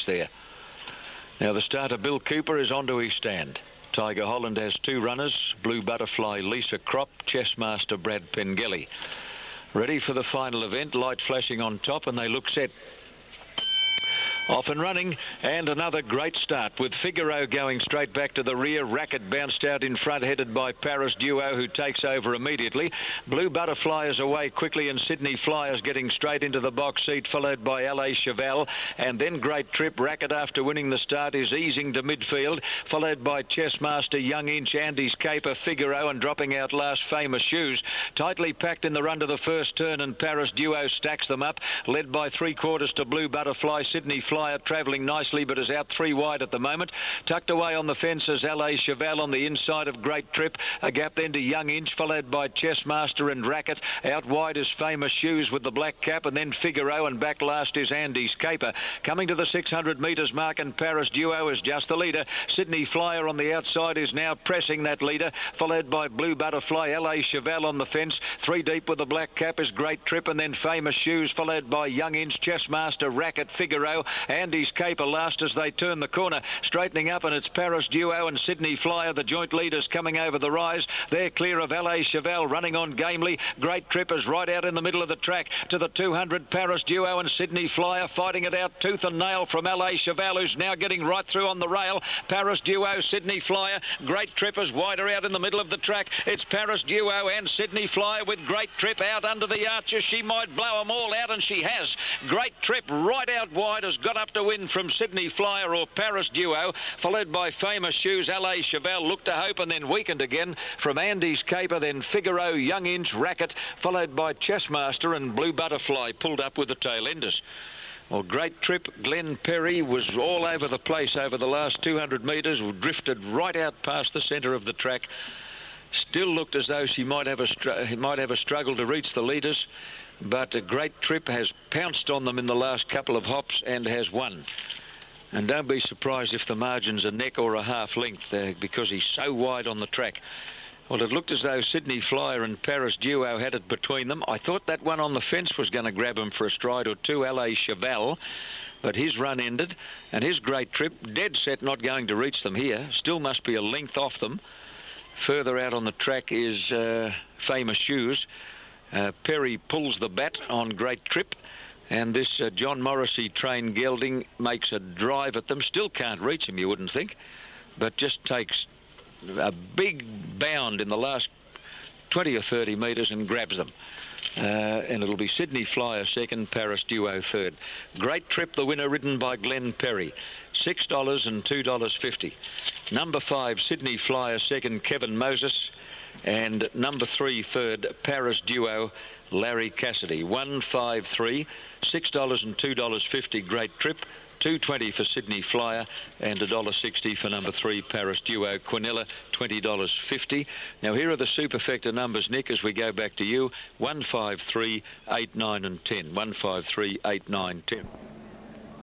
there. Now the starter Bill Cooper is onto his stand. Tiger Holland has two runners, Blue Butterfly Lisa Crop, Chessmaster Brad Pengelly. Ready for the final event, light flashing on top, and they look set. Off and running, and another great start with Figaro going straight back to the rear. Racket bounced out in front, headed by Paris Duo, who takes over immediately. Blue Butterfly is away quickly, and Sydney Flyers getting straight into the box seat, followed by LA Cheval, and then Great Trip. Racket, after winning the start, is easing to midfield, followed by Chessmaster, Young Inch, Andy's Caper, Figaro, and dropping out last, Famous Shoes. Tightly packed in the run to the first turn, and Paris Duo stacks them up, led by 3/4 to Blue Butterfly. Sydney Flyer travelling nicely, but is out 3 wide at the moment. Tucked away on the fence is LA Cheval on the inside of Great Trip. A gap then to Young Inch, followed by Chessmaster and Racket. Out wide is Famous Shoes with the black cap, and then Figaro, and back last is Andy's Caper. Coming to the 600 metres mark, and Paris Duo is just the leader. Sydney Flyer on the outside is now pressing that leader, followed by Blue Butterfly. LA Cheval on the fence. 3 deep with the black cap is Great Trip, and then Famous Shoes, followed by Young Inch, Chessmaster, Racket, Figaro. Andy's Caper last as they turn the corner, straightening up, and it's Paris Duo and Sydney Flyer, the joint leaders, coming over the rise. They're clear of LA Cheval, running on gamely. Great Trip is right out in the middle of the track to the 200. Paris Duo and Sydney Flyer fighting it out tooth and nail from LA Cheval, who's now getting right through on the rail. Paris Duo, Sydney Flyer. Great Trip is wider out in the middle of the track. It's Paris Duo and Sydney Flyer with Great Trip out under the arches. She might blow them all out, and she has. Great Trip right out wide has got up to win from Sydney Flyer or Paris Duo, followed by Famous Shoes. LA Cheval looked to hope and then weakened again from Andy's Caper, then Figaro, Young Inch, Racket, followed by Chessmaster, and Blue Butterfly pulled up with the tail enders. Well, Great Trip, Glenn Perry, was all over the place over the last 200 metres, drifted right out past the centre of the track. Still looked as though she might have a struggle to reach the leaders, but a Great Trip has pounced on them in the last couple of hops and has won. And don't be surprised if the margin's a neck or a half length because he's so wide on the track. Well, it looked as though Sydney Flyer and Paris Duo had it between them. I thought that one on the fence was going to grab him for a stride or two, LA Cheval, but his run ended, and his Great Trip, dead set, not going to reach them here. Still must be a length off them. Further out on the track is Famous Shoes. Perry pulls the bat on Great Trip, and this John Morrissey trained gelding makes a drive at them. Still can't reach him, you wouldn't think, but just takes a big bound in the last 20 or 30 metres and grabs them. And it'll be Sydney Flyer second, Paris Duo third. Great Trip, the winner, ridden by Glenn Perry. $6 and $2.50. Number 5, Sydney Flyer second, Kevin Moses. And number 3, third, Paris Duo, Larry Cassidy. 153, $6 and $2.50, Great Trip. $2.20 for Sydney Flyer, and $1.60 for number 3, Paris Duo. Quinella, $20.50. Now here are the superfecta numbers, Nick, as we go back to you. 153, 8, 9 and 10. 153, 8, 9, 10.